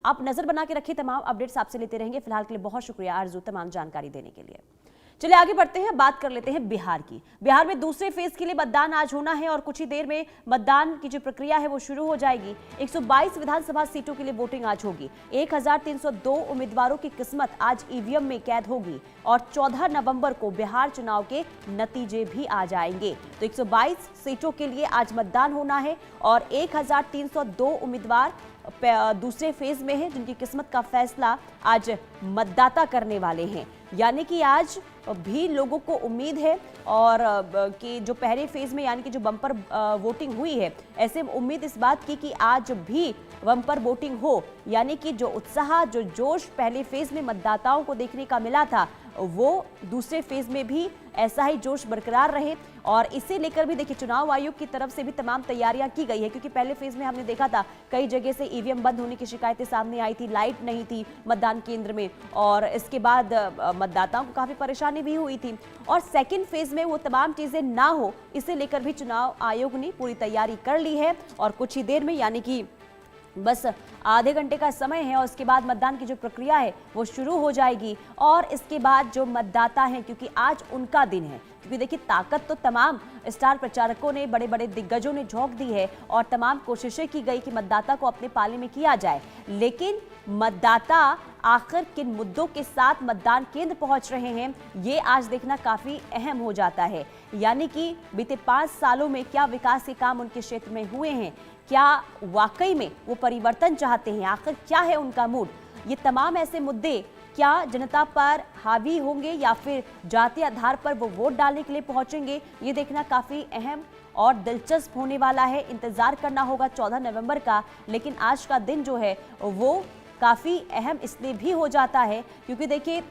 आप नजर बना के रखिए, तमाम अपडेट्स आपसे लेते रहेंगे। फिलहाल के लिए बहुत शुक्रिया आरजू तमाम जानकारी देने के लिए। चलिए आगे बढ़ते हैं, बात कर लेते हैं बिहार की। बिहार में दूसरे फेज के लिए मतदान आज होना है और कुछ ही देर में मतदान की जो प्रक्रिया है वो शुरू हो जाएगी। 122 विधानसभा सीटों के लिए वोटिंग आज होगी। 1302 उम्मीदवारों की किस्मत आज ईवीएम में कैद होगी और 14 नवंबर को बिहार चुनाव के नतीजे भी आ जाएंगे। तो 122 सीटों के लिए आज मतदान होना है और 1302 उम्मीदवार दूसरे फेज में हैं, जिनकी किस्मत का फैसला आज मतदाता करने वाले हैं। यानी कि आज भी लोगों को उम्मीद है और कि जो पहले फेज में यानी कि जो बम्पर वोटिंग हुई है, ऐसे उम्मीद इस बात की कि आज भी बम्पर वोटिंग हो, यानी कि जो उत्साह जो जोश पहले फेज में मतदाताओं को देखने का मिला था वो दूसरे फेज में भी ऐसा ही जोश बरकरार रहे। और इसे लेकर भी देखिए चुनाव आयोग की तरफ से भी तमाम तैयारियां की गई है, क्योंकि पहले फेज में हमने देखा था कई जगह से ईवीएम बंद होने की शिकायतें सामने आई थी, लाइट नहीं थी मतदान केंद्र में और इसके बाद मतदाताओं को काफी परेशानी भी हुई थी। और सेकेंड फेज में वो तमाम चीजें ना हो, इसे लेकर भी चुनाव आयोग ने पूरी तैयारी कर ली है और कुछ ही देर में यानी कि बस आधे घंटे का समय है और उसके बाद मतदान की जो प्रक्रिया है वो शुरू हो जाएगी। और इसके बाद जो मतदाता हैं, क्योंकि आज उनका दिन है, क्योंकि देखिए ताकत तो तमाम स्टार प्रचारकों ने, बड़े बड़े दिग्गजों ने झोंक दी है और तमाम कोशिशें की गई कि मतदाता को अपने पाले में किया जाए, लेकिन मतदाता आखिर किन मुद्दों के साथ मतदान केंद्र पहुंच रहे हैं ये आज देखना काफी अहम हो जाता है। यानी कि बीते 5 सालों में क्या विकास के काम उनके क्षेत्र में हुए हैं, क्या वाकई में वो परिवर्तन चाहते हैं, आखिर क्या है उनका मूड, ये तमाम ऐसे मुद्दे क्या जनता पर हावी होंगे या फिर जातीय आधार पर वो वोट डालने के लिए पहुंचेंगे, ये देखना काफी अहम और दिलचस्प होने वाला है। इंतजार करना होगा 14 नवंबर का, लेकिन आज का दिन जो है वो काफ़ी अहम इसलिए भी हो जाता है क्योंकि देखिए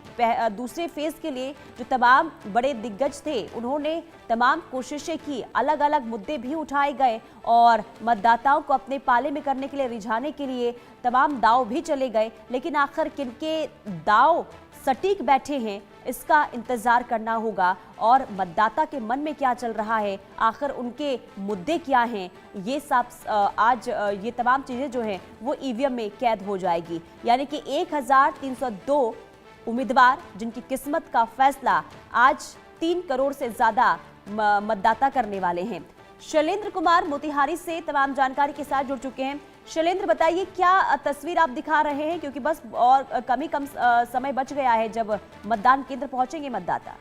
दूसरे फेज के लिए जो तमाम बड़े दिग्गज थे उन्होंने तमाम कोशिशें की, अलग अलग मुद्दे भी उठाए गए और मतदाताओं को अपने पाले में करने के लिए, रिझाने के लिए तमाम दाव भी चले गए, लेकिन आखिर किनके दाव सटीक बैठे हैं इसका इंतजार करना होगा और मतदाता के मन में क्या चल रहा है, आखिर उनके मुद्दे क्या हैं, ये सब आज ये तमाम चीज़ें जो हैं वो ईवीएम में कैद हो जाएगी। यानी कि 1302 उम्मीदवार जिनकी किस्मत का फैसला आज 3 करोड़ से ज़्यादा मतदाता करने वाले हैं। शैलेंद्र कुमार मोतिहारी से तमाम जानकारी के साथ जुड़ चुके हैं। शैलेंद्र बताइए क्या तस्वीर आप दिखा रहे हैं, क्योंकि बस और कम समय बच गया है जब मतदान केंद्र पहुंचेंगे मतदाता।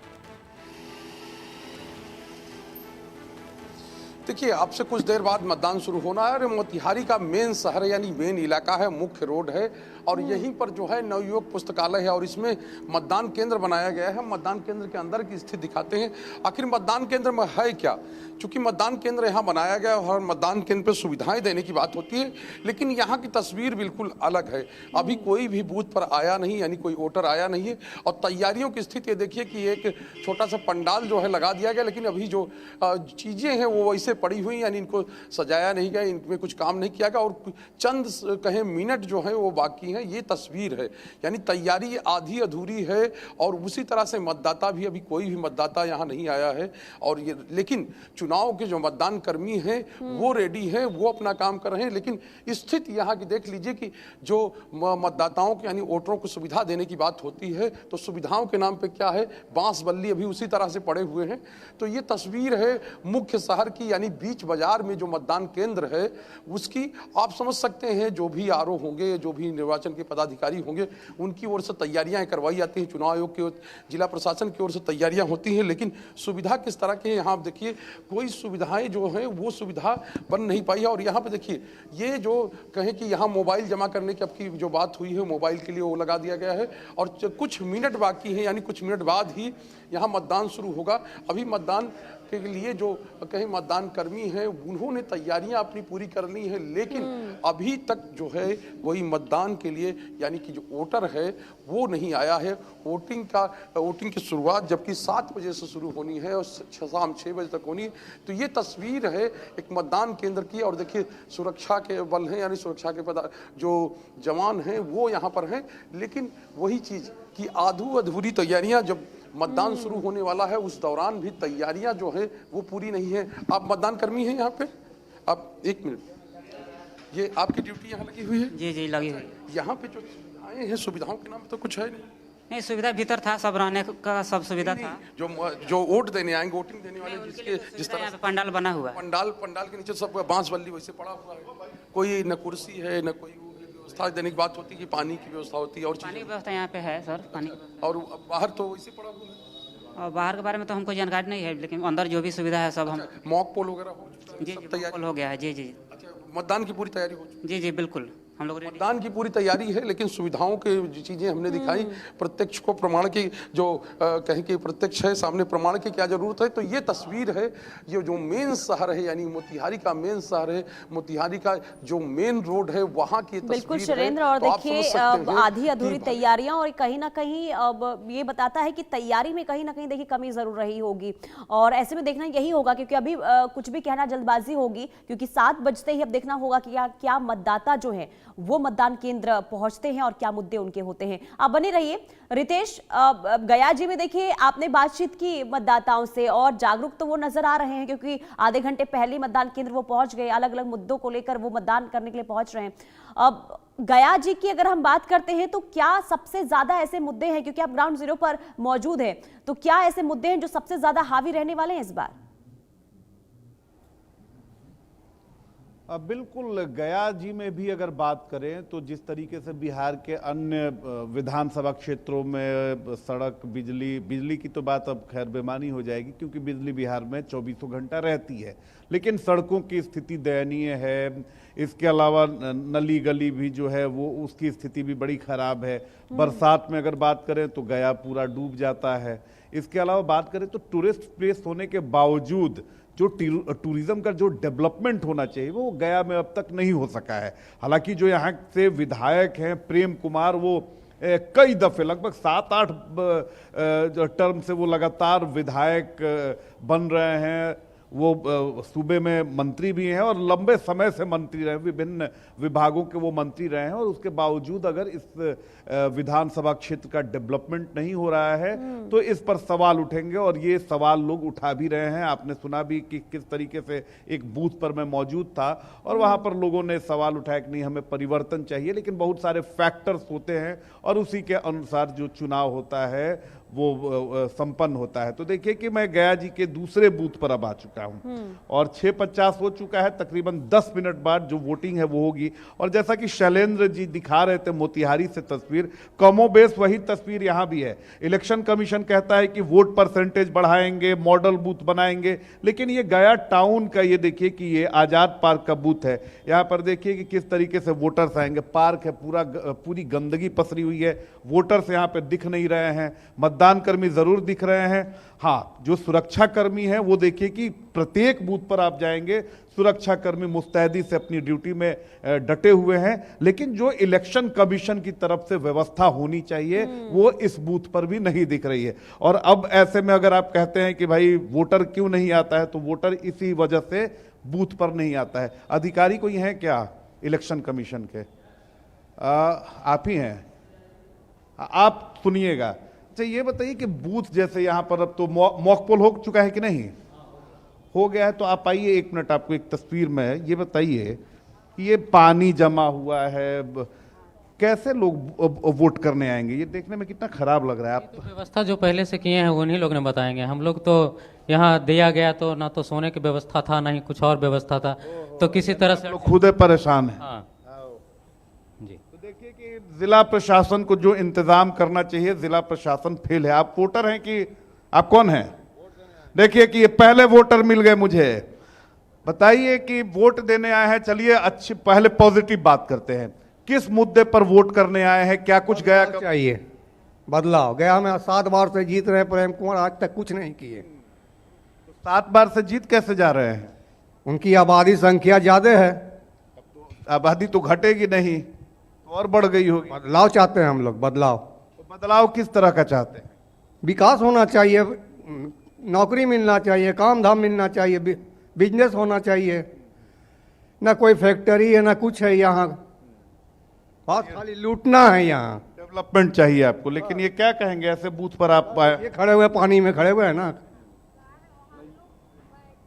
देखिए आपसे कुछ देर बाद मतदान शुरू होना है और मोतिहारी का मेन शहर यानी मेन इलाका है, मुख्य रोड है और यहीं पर जो है नवयुवक पुस्तकालय है और इसमें मतदान केंद्र बनाया गया है। मतदान केंद्र के अंदर की स्थिति दिखाते हैं, आखिर मतदान केंद्र में है क्या। चूंकि मतदान केंद्र यहाँ बनाया गया और मतदान केंद्र पर सुविधाएं देने की बात होती है, लेकिन यहाँ की तस्वीर बिल्कुल अलग है। अभी कोई भी बूथ पर आया नहीं, यानी कोई वोटर आया नहीं है और तैयारियों की स्थिति देखिए कि एक छोटा सा पंडाल जो है लगा दिया गया, लेकिन अभी जो चीज़ें हैं वो वैसे पड़ी हुई, यानी इनको सजाया नहीं गया, इनमें कुछ काम नहीं किया गया और चंद कहें मिनट जो है वो बाकी हैं। ये तस्वीर है, यानी तैयारी आधी अधूरी है और उसी तरह से मतदाता भी, अभी कोई भी मतदाता यहाँ नहीं आया है और ये, लेकिन चुनाव के जो मतदान कर्मी हैं वो रेडी हैं, वो अपना काम कर रहे हैं। लेकिन स्थिति यहाँ की देख लीजिए कि जो मतदाताओं को यानी वोटरों को सुविधा देने की बात होती है तो सुविधाओं के नाम पे क्या है, बांस बल्ली अभी उसी तरह से पड़े हुए हैं। तो ये तस्वीर है मुख्य शहर की, यानी बीच बाजार में जो मतदान केंद्र है उसकी आप समझ सकते हैं। जो भी आरओ होंगे, जो भी निर्वाचन के पदाधिकारी होंगे, उनकी ओर से तैयारियां करवाई जाती हैं, चुनाव आयोग की, जिला प्रशासन की ओर से तैयारियां होती हैं, लेकिन सुविधा किस तरह की है यहाँ आप देखिए, कोई सुविधाएं जो हैं वो सुविधा बन नहीं पाई है। और यहाँ पे देखिए ये जो कहें कि यहाँ मोबाइल जमा करने की आपकी जो बात हुई है, मोबाइल के लिए वो लगा दिया गया है और कुछ मिनट बाकी है, यानी कुछ मिनट बाद ही यहाँ मतदान शुरू होगा। अभी मतदान के लिए जो कहीं मतदान कर्मी हैं उन्होंने तैयारियां अपनी पूरी कर ली हैं, लेकिन अभी तक जो है वही मतदान के लिए यानी कि जो वोटर है वो नहीं आया है। वोटिंग की शुरुआत जबकि 7 बजे से शुरू होनी है और शाम 6 बजे तक होनी है। तो ये तस्वीर है एक मतदान केंद्र की और देखिए सुरक्षा के बल हैं, यानी सुरक्षा के जो जवान हैं वो यहाँ पर हैं, लेकिन वही चीज़ कि अधूरी तैयारियां जब मतदान शुरू होने वाला है उस दौरान भी तैयारियां जो है वो पूरी नहीं है। आप मतदान कर्मी हैं यहाँ पे, आप 1 मिनट, ये आपकी ड्यूटी यहाँ लगी हुई है? जी जी लगी हुई है। यहाँ पे जो आए हैं सुविधाओं के नाम पे तो कुछ है नहीं। नहीं, सुविधा भीतर था, सब रहने का सब सुविधा था। जो वोट देने आएंगे, वोटिंग देने वाले जिस तरह यहाँ पे पंडाल बना हुआ है। पंडाल के नीचे सब बांस बल्ली वैसे पड़ा हुआ है, कोई न कुर्सी है न कोई व्यवस्था देने की बात होती है कि पानी की व्यवस्था होती है और पानी की व्यवस्था यहाँ पे है सर, पानी की व्यवस्था। और बाहर तो वैसे पड़ा हुआ है। और बाहर के बारे में तो हमको जानकारी नहीं है, लेकिन अंदर जो भी सुविधा है सब हम मॉक पोल वगैरह हो चुका है, जी सब जी तैयारी हो गया है। जी जी अच्छा, मतदान की पूरी तैयारी हो चुकी जी जी बिल्कुल, हम लोग रेडी। मतदान की पूरी तैयारी है, लेकिन सुविधाओं के जो चीजें हमने दिखाई, प्रत्यक्ष को प्रमाण की जो कहें कि प्रत्यक्ष है सामने प्रमाण की क्या जरूरत है। तो ये तस्वीर है, ये जो मेन शहर है यानी मोतिहारी का मेन शहर है, मोतिहारी का जो मेन रोड है वहाँ की बिल्कुल तस्वीर सुरेंद्र। है। और तो आप देखिए समझ सकते हैं आधी अधूरी कि तैयारियां, और कहीं ना कहीं अब ये बताता है कि तैयारी में कहीं ना कहीं देखिए कमी जरूर रही होगी, और ऐसे में देखना यही होगा क्योंकि अभी कुछ भी कहना जल्दबाजी होगी, क्योंकि 7 बजते ही अब देखना होगा कि क्या मतदाता जो है वो मतदान केंद्र पहुंचते हैं और क्या मुद्दे उनके होते हैं। आप बने रहिए। रितेश, गया जी में देखिए आपने बातचीत की मतदाताओं से और जागरूक तो वो नजर आ रहे हैं, क्योंकि आधे घंटे पहले मतदान केंद्र वो पहुंच गए, अलग अलग मुद्दों को लेकर वो मतदान करने के लिए पहुंच रहे हैं। अब गया जी की अगर हम बात करते हैं तो क्या सबसे ज्यादा ऐसे मुद्दे हैं, क्योंकि आप ग्राउंड जीरो पर मौजूद हैं, तो क्या ऐसे मुद्दे हैं जो सबसे ज्यादा हावी रहने वाले हैं इस बार? बिल्कुल, गया जी में भी अगर बात करें तो जिस तरीके से बिहार के अन्य विधानसभा क्षेत्रों में सड़क, बिजली की तो बात अब खैर बेमानी हो जाएगी, क्योंकि बिजली बिहार में 24 घंटा रहती है, लेकिन सड़कों की स्थिति दयनीय है। इसके अलावा नली गली भी जो है वो उसकी स्थिति भी बड़ी खराब है। बरसात में अगर बात करें तो गया पूरा डूब जाता है। इसके अलावा बात करें तो टूरिस्ट प्लेस होने के बावजूद जो टूरिज्म का जो डेवलपमेंट होना चाहिए वो गया में अब तक नहीं हो सका है। हालांकि जो यहाँ से विधायक हैं प्रेम कुमार, वो कई दफे लगभग 7-8 टर्म से वो लगातार विधायक बन रहे हैं। वो सूबे में मंत्री भी हैं और लंबे समय से मंत्री रहे, विभिन्न विभागों के वो मंत्री रहे हैं, और उसके बावजूद अगर इस विधानसभा क्षेत्र का डेवलपमेंट नहीं हो रहा है तो इस पर सवाल उठेंगे, और ये सवाल लोग उठा भी रहे हैं। आपने सुना भी कि किस तरीके से एक बूथ पर मैं मौजूद था और वहां पर लोगों ने सवाल उठाया कि नहीं, हमें परिवर्तन चाहिए, लेकिन बहुत सारे फैक्टर्स होते हैं और उसी के अनुसार जो चुनाव होता है वो संपन्न होता है। तो देखिए कि मैं गया जी के दूसरे बूथ पर अब आ चुका हूं और 6:50 हो चुका है। तकरीबन 10 मिनट बाद जो वोटिंग है वो होगी, और जैसा कि शैलेंद्र जी दिखा रहे थे मोतिहारी से तस्वीर, कमोबेश वही तस्वीर यहां भी है। इलेक्शन कमीशन कहता है कि वोट परसेंटेज बढ़ाएंगे, मॉडल बूथ बनाएंगे, लेकिन ये गया टाउन का ये देखिए कि ये आजाद पार्क का बूथ है। यहां पर देखिए कि किस तरीके से वोटर्स आएंगे। पार्क है, पूरी गंदगी पसरी हुई है, वोटर्स यहां पर दिख नहीं रहे हैं, मतदान कर्मी जरूर दिख रहे हैं। हाँ, जो सुरक्षा कर्मी हैं वो देखिए कि प्रत्येक बूथ पर आप जाएंगे, सुरक्षा कर्मी मुस्तैदी से अपनी ड्यूटी में डटे हुए हैं, लेकिन जो इलेक्शन कमीशन की तरफ से व्यवस्था होनी चाहिए वो इस बूथ पर भी नहीं दिख रही है। और अब ऐसे में अगर आप कहते हैं कि भाई वोटर क्यों नहीं आता है, तो वोटर इसी वजह से बूथ पर नहीं आता है। अधिकारी कोई हैं क्या इलेक्शन कमीशन के? आप ही हैं, आप सुनिएगा। अच्छा, ये बताइए कि बूथ जैसे यहाँ पर अब तो मॉक पोल हो चुका है कि नहीं हो गया है? तो आप आइए 1 मिनट, आपको एक तस्वीर में ये बताइए कि ये पानी जमा हुआ है, कैसे लोग वोट करने आएंगे? ये देखने में कितना खराब लग रहा है। आप तो व्यवस्था जो पहले से किए हैं उन्हीं लोग ने बताएंगे। हम लोग तो यहाँ दिया गया तो ना तो सोने की व्यवस्था था, ना ही कुछ और व्यवस्था था, तो किसी तरह से लोग खुद परेशान है। हाँ जी। तो देखिए कि जिला प्रशासन को जो इंतजाम करना चाहिए, जिला प्रशासन फेल है। आप वोटर हैं कि आप कौन हैं? देखिए कि ये पहले वोटर मिल गए मुझे। बताइए कि वोट देने आए हैं, चलिए अच्छी पहले पॉजिटिव बात करते हैं। किस मुद्दे पर वोट करने आए हैं? क्या कुछ गया चाहिए? बदलाव। गया में 7 बार से जीत रहे प्रेम कुमार, आज तक कुछ नहीं किए। 7 बार से जीत कैसे जा रहे हैं? उनकी आबादी संख्या ज्यादा है। आबादी तो घटेगी नहीं, तो और बढ़ गई होगी। बदलाव चाहते हैं हम लोग, बदलाव। तो बदलाव किस तरह का चाहते हैं? विकास होना चाहिए, नौकरी मिलना चाहिए, काम धाम मिलना चाहिए, बिजनेस होना चाहिए। ना कोई फैक्ट्री है ना कुछ है यहाँ, बस खाली लूटना है यहाँ। डेवलपमेंट चाहिए आपको, लेकिन ये क्या कहेंगे ऐसे बूथ पर आप आए? ये खड़े हुए पानी में खड़े हुए हैं ना,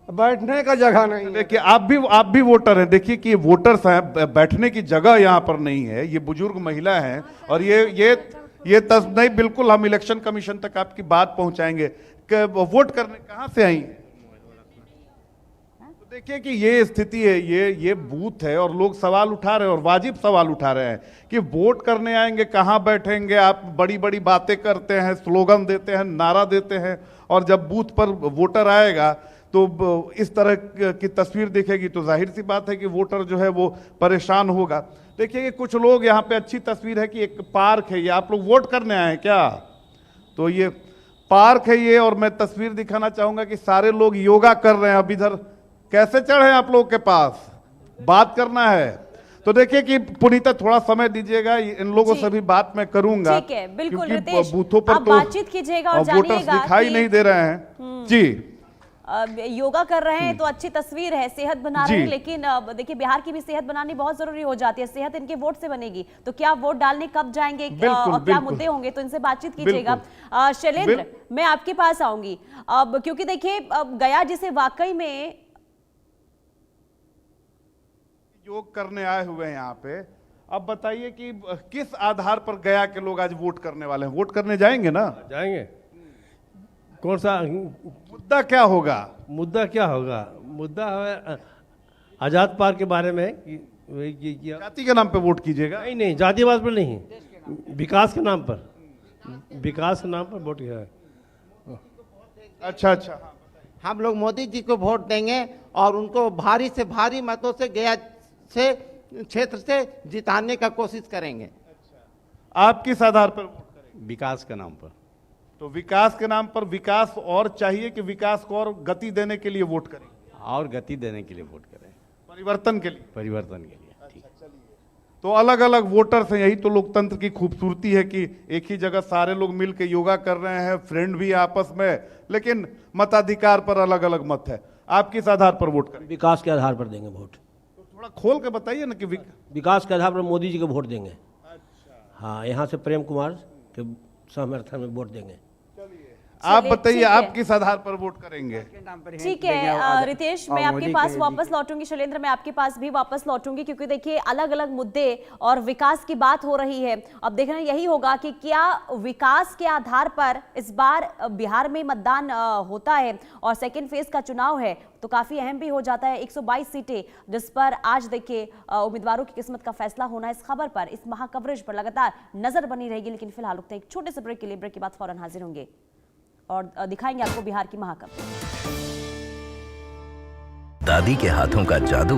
बैठने का जगह नहीं है। देखिए आप भी वोटर हैं। देखिए कि वोटर्स हैं, बैठने की जगह यहाँ पर नहीं है। ये बुजुर्ग महिला हैं और ये नहीं, बिल्कुल हम इलेक्शन कमीशन तक आपकी बात पहुंचाएंगे कि वोट करने कहाँ से आई हैं। तो देखिए कि ये स्थिति है, ये बूथ है और लोग सवाल उठा रहे हैं और वाजिब सवाल उठा रहे हैं कि वोट करने आएंगे कहाँ बैठेंगे। आप बड़ी बड़ी बातें करते हैं, स्लोगन देते हैं, नारा देते हैं और जब बूथ पर वोटर आएगा तो इस तरह की तस्वीर दिखेगी तो जाहिर सी बात है कि वोटर जो है वो परेशान होगा। देखिए कि कुछ लोग यहाँ पे, अच्छी तस्वीर है कि एक पार्क है, ये आप लोग वोट करने आए हैं क्या? तो ये पार्क है ये, और मैं तस्वीर दिखाना चाहूंगा कि सारे लोग योगा कर रहे हैं। अब इधर कैसे चढ़े आप लोग के पास, बात करना है तो देखिए कि पुनीता थोड़ा समय दीजिएगा, इन लोगों से भी बात मैं करूंगा। ठीक है, बिल्कुल क्योंकि रितेश, बूथों पर आप तो बातचीत कीजिएगा और वोटर्स जानिएगा दिखाई कि नहीं दे रहे हैं जी। योगा कर रहे हैं तो अच्छी तस्वीर है, सेहत बना रहे हैं, लेकिन देखिए बिहार की भी सेहत बनानी बहुत जरूरी हो जाती है। सेहत इनके वोट से बनेगी, तो क्या वोट डालने कब जाएंगे और क्या मुद्दे होंगे, तो इनसे बातचीत कीजिएगा। शैलेंद्र, मैं आपके पास आऊंगी अब, क्योंकि देखिए गया जिसे वाकई में योग करने आए हुए हैं यहाँ पे, अब बताइए कि किस आधार पर गया के लोग आज वोट करने वाले हैं? वोट करने जाएंगे ना? जाएंगे। कौन सा मुद्दा क्या होगा? मुद्दा क्या होगा? मुद्दा है आज़ाद पार्क के बारे में कि जाति के नाम पे वोट कीजिएगा? नहीं, जातिवाद पर नहीं, विकास के नाम पर, विकास के नाम पर वोट किया है। अच्छा। हम लोग मोदी जी को वोट देंगे और उनको भारी से भारी मतों से गया से क्षेत्र से जिताने का कोशिश करेंगे। आप किस आधार पर वोट करेंगे? विकास के नाम पर। तो विकास के नाम पर विकास और चाहिए कि विकास को और गति देने के लिए वोट करेंगे? और गति देने के लिए वोट करें, परिवर्तन के लिए। परिवर्तन के लिए। ठीक। तो अलग अलग वोटर्स हैं, यही तो लोकतंत्र की खूबसूरती है कि एक ही जगह सारे लोग मिलकर योगा कर रहे हैं, फ्रेंड भी आपस में, लेकिन मताधिकार पर अलग अलग मत है। आप किस आधार पर वोट करेंगे? विकास के आधार पर देंगे वोट। तो थोड़ा खोल के बताइए ना कि विकास के आधार पर मोदी जी को वोट देंगे। हाँ, यहाँ से प्रेम कुमार के समर्थन में वोट देंगे। आप बताइए आप किस आधार पर वोट करेंगे? ठीक है रितेश, मैं आपके पास वापस लौटूंगी। शैलेंद्र, मैं आपके पास भी वापस लौटूंगी, क्योंकि देखिए अलग अलग मुद्दे और विकास की बात हो रही है। अब देखना यही होगा कि क्या विकास के आधार पर इस बार बिहार में मतदान होता है और सेकेंड फेज का चुनाव है तो काफी अहम भी हो जाता है। 122 सीटें जिस पर आज देखिए उम्मीदवारों की किस्मत का फैसला होना, इस खबर पर, इस महाकवरेज पर लगातार नजर बनी रहेगी। लेकिन फिलहाल रुकते हैं एक छोटे से ब्रेक के लिए। ब्रेक के बाद फौरन हाजिर होंगे और दिखाएंगे आपको बिहार की महाकवरेज। दादी के हाथों का जादू